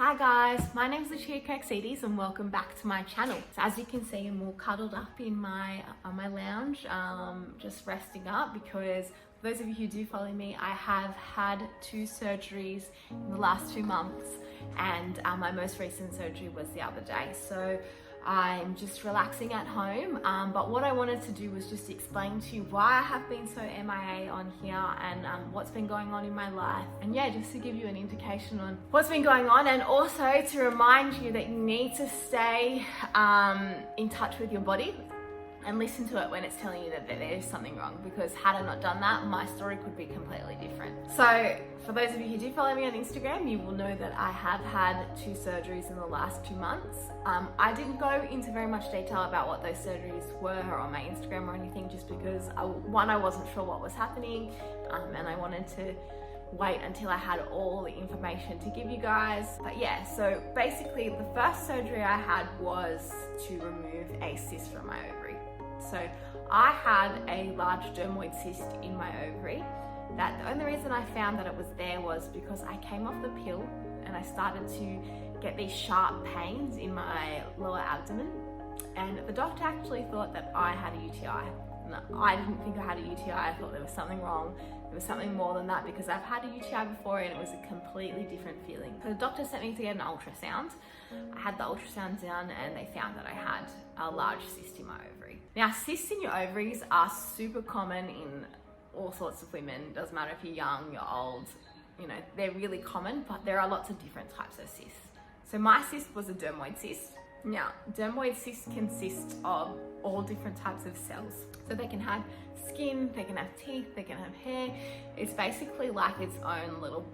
Hi guys, my name is Lucia and welcome back to my channel. So as you can see, I'm all cuddled up in my lounge, just resting up because for those of you who do follow me, I have had 2 surgeries in the last 2 months, and my most recent surgery was the other day. So I'm just relaxing at home, but what I wanted to do was just explain to you why I have been so MIA on here and what's been going on in my life, and yeah, just to give you an indication on what's been going on, and also to remind you that you need to stay in touch with your body and listen to it when it's telling you that there is something wrong, because had I not done that, my story could be completely different. So for those of you who do follow me on Instagram, you will know that I have had 2 surgeries in the last 2 months. I didn't go into very much detail about what those surgeries were on my Instagram or anything, just because I wasn't sure what was happening, and I wanted to wait until I had all the information to give you guys. But yeah, so basically the first surgery I had was to remove a cyst from my ovary. So I had a large dermoid cyst in my ovary. That the only reason I found that it was there was because I came off the pill and I started to get these sharp pains in my lower abdomen, and the doctor actually thought that I had a UTI. No, I didn't think I had a UTI. I thought there was something wrong. There was something more than that, because I've had a UTI before and it was a completely different feeling. So the doctor sent me to get an ultrasound. I had the ultrasound done and they found that I had a large cyst in my ovary. Now, cysts in your ovaries are super common in all sorts of women. Doesn't matter if you're young, you're old, you know, they're really common, but there are lots of different types of cysts. So my cyst was a dermoid cyst. Now, dermoid cysts consist of all different types of cells. So they can have skin, they can have teeth, they can have hair. It's basically like its own little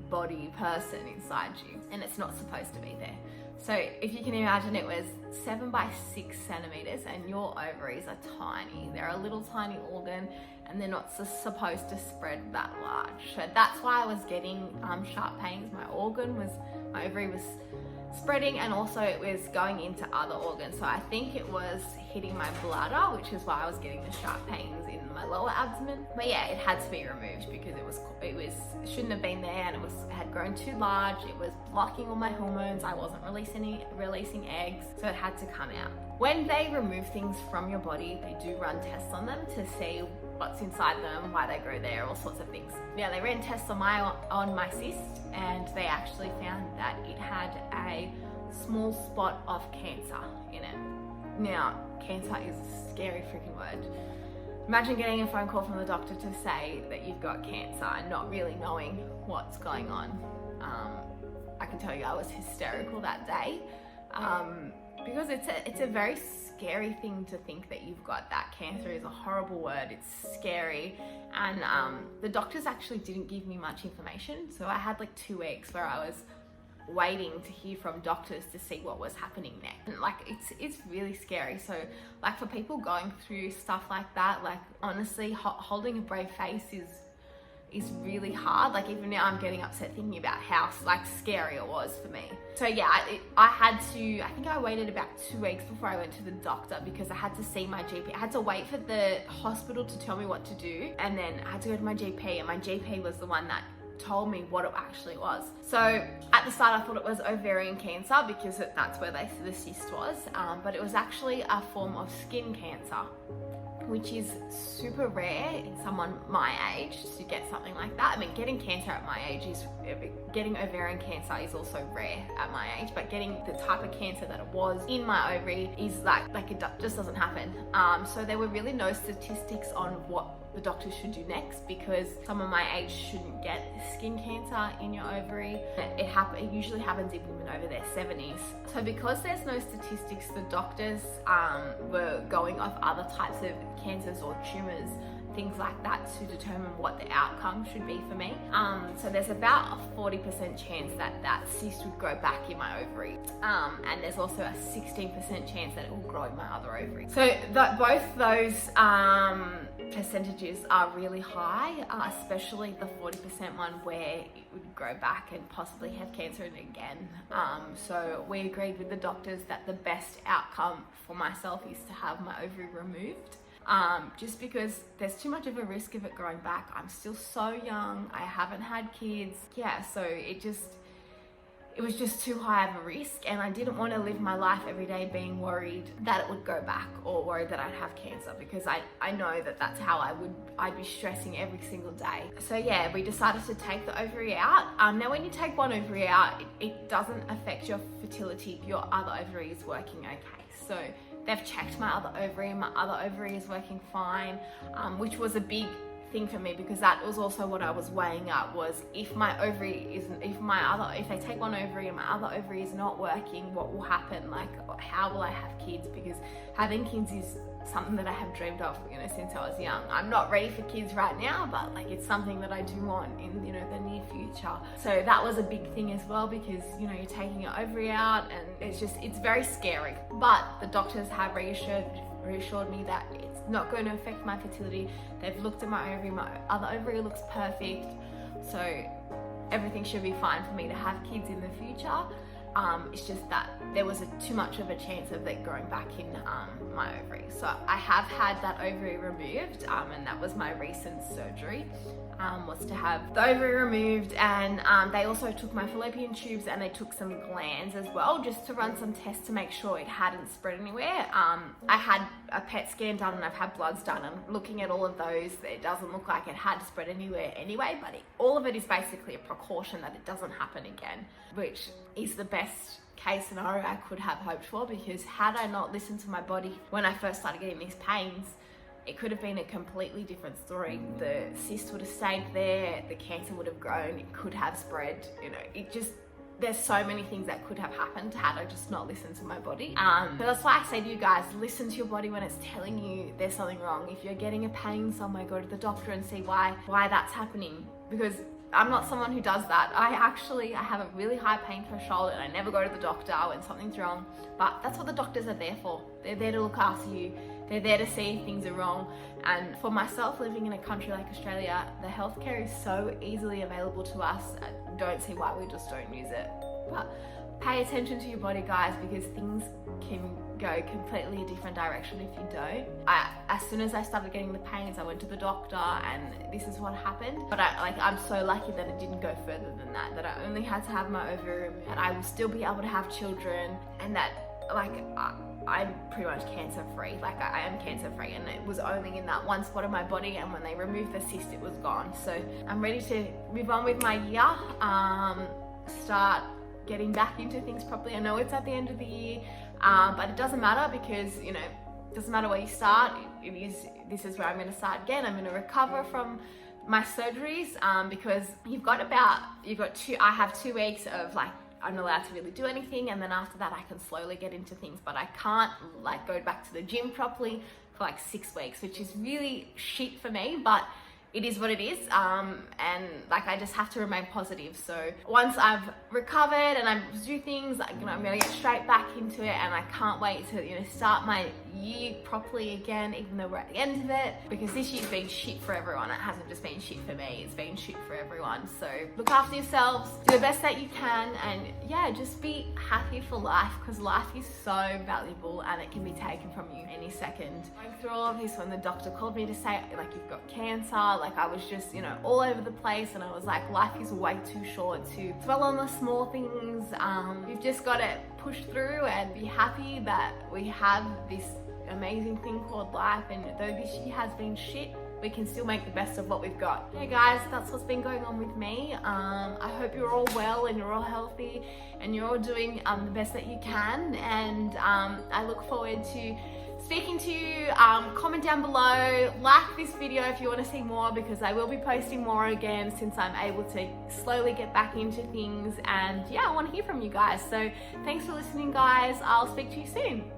body person inside you, and it's not supposed to be there. So if you can imagine, it was 7 by 6 centimeters, and your ovaries are tiny. They're a little tiny organ, and they're not supposed to spread that large. So that's why I was getting sharp pains. My ovary was spreading, and also it was going into other organs. So I think it was hitting my bladder, which is why I was getting the sharp pains in my lower abdomen. But yeah, it had to be removed because it shouldn't have been there, and it had grown too large. It was blocking all my hormones. I wasn't releasing eggs, so it had to come out. When they remove things from your body, they do run tests on them to see what's inside them, why they grow there, all sorts of things. Yeah, they ran tests on my cyst, and they actually found that it had a small spot of cancer in it. Now, cancer is a scary freaking word. Imagine getting a phone call from the doctor to say that you've got cancer and not really knowing what's going on. I can tell you I was hysterical that day, because it's a very scary thing to think that you've got that. Cancer is a horrible word. It's scary, and the doctors actually didn't give me much information. So I had like 2 weeks where I was waiting to hear from doctors to see what was happening next. And like it's really scary. So like for people going through stuff like that, like honestly, holding a brave face is really hard. Like even now I'm getting upset thinking about how like scary it was for me. So yeah, I think I waited about 2 weeks before I went to the doctor, because I had to see my GP. I had to wait for the hospital to tell me what to do, and then I had to go to my GP, and my GP was the one that told me what it actually was. So at the start I thought it was ovarian cancer, because that's where the cyst was, but it was actually a form of skin cancer, which is super rare in someone my age to get something like that. I mean, getting cancer at my age getting ovarian cancer is also rare at my age, but getting the type of cancer that it was in my ovary is like it just doesn't happen. So there were really no statistics on what the doctors should do next, because someone my age shouldn't get skin cancer in your ovary. It usually happens in women over their 70s. So because there's no statistics, the doctors were going off other types of cancers or tumors, things like that, to determine what the outcome should be for me. So there's about a 40% chance that cyst would grow back in my ovary, and there's also a 16% chance that it will grow in my other ovary. So both those percentages are really high, especially the 40% one where it would grow back and possibly have cancer in it again. So we agreed with the doctors that the best outcome for myself is to have my ovary removed. Just because there's too much of a risk of it growing back. I'm still so young. I haven't had kids. Yeah, so it was just too high of a risk, and I didn't want to live my life every day being worried that it would go back or worried that I'd have cancer, because I know that that's how I'd be stressing every single day. So yeah, we decided to take the ovary out. Now when you take one ovary out, it doesn't affect your fertility. Your other ovary is working okay. So they've checked my other ovary, and my other ovary is working fine, which was a big thing for me, because that was also what I was weighing up, was if my ovary isn't, if they take one ovary and my other ovary is not working, what will happen? Like, how will I have kids? Because having kids is something that I have dreamed of, you know, since I was young. I'm not ready for kids right now, but like, it's something that I do want in, you know, the near future. So that was a big thing as well, because, you know, you're taking your ovary out, and it's very scary. But the doctors have reassured me that it's not going to affect my fertility. They've looked at my ovary, my other ovary looks perfect, so everything should be fine for me to have kids in the future. It's just that there was too much of a chance of it growing back in my ovary. So I have had that ovary removed, and that was my recent surgery, was to have the ovary removed, and they also took my fallopian tubes, and they took some glands as well, just to run some tests to make sure it hadn't spread anywhere. I had a PET scan done, and I've had bloods done, and looking at all of those, it doesn't look like it had spread anywhere anyway, but all of it is basically a precaution that it doesn't happen again, which is the best case scenario I could have hoped for, because had I not listened to my body when I first started getting these pains, it could have been a completely different story. The cyst would have stayed there, the cancer would have grown, it could have spread, you know, there's so many things that could have happened had I just not listened to my body. But that's why I say to you guys, listen to your body when it's telling you there's something wrong. If you're getting a pain somewhere, go to the doctor and see why that's happening, because I'm not someone who does that. I have a really high pain threshold, and I never go to the doctor when something's wrong, but that's what the doctors are there for. They're there to look after you. They're there to see if things are wrong. And for myself, living in a country like Australia, the healthcare is so easily available to us. I don't see why we just don't use it. But pay attention to your body, guys, because things can go completely a different direction if you don't. As soon as I started getting the pains, I went to the doctor, and this is what happened. But I'm so lucky that it didn't go further than that I only had to have my ovary removed, that I will still be able to have children, and that I'm pretty much cancer free. I am cancer free, and it was only in that one spot of my body, and when they removed the cyst, it was gone. So I'm ready to move on with my year, start getting back into things properly. I know it's at the end of the year, but it doesn't matter, because, you know, it doesn't matter where you start. This is where I'm going to start again. I'm going to recover from my surgeries, because I have 2 weeks of I'm not allowed to really do anything, and then after that I can slowly get into things, but I can't go back to the gym properly for 6 weeks, which is really shit for me, but it is what it is, and I just have to remain positive. So once I've recovered and I do things, I'm gonna get straight back into it, and I can't wait to start my year properly again, even though we're at the end of it, because this year's been shit for everyone. It hasn't just been shit for me, it's been shit for everyone. So look after yourselves, do the best that you can, and yeah, just be happy for life, because life is so valuable and it can be taken from you any second. Going through all of this, when the doctor called me to say you've got cancer, I was just all over the place, and I was like, life is way too short to dwell on the small things. You've just got to push through and be happy that we have this amazing thing called life, and though this year has been shit, we can still make the best of what we've got. Hey guys, that's what's been going on with me. I hope you're all well and you're all healthy and you're all doing the best that you can, and I look forward to speaking to you. Comment down below, like this video if you want to see more, because I will be posting more again since I'm able to slowly get back into things, and yeah, I want to hear from you guys. So thanks for listening, guys. I'll speak to you soon.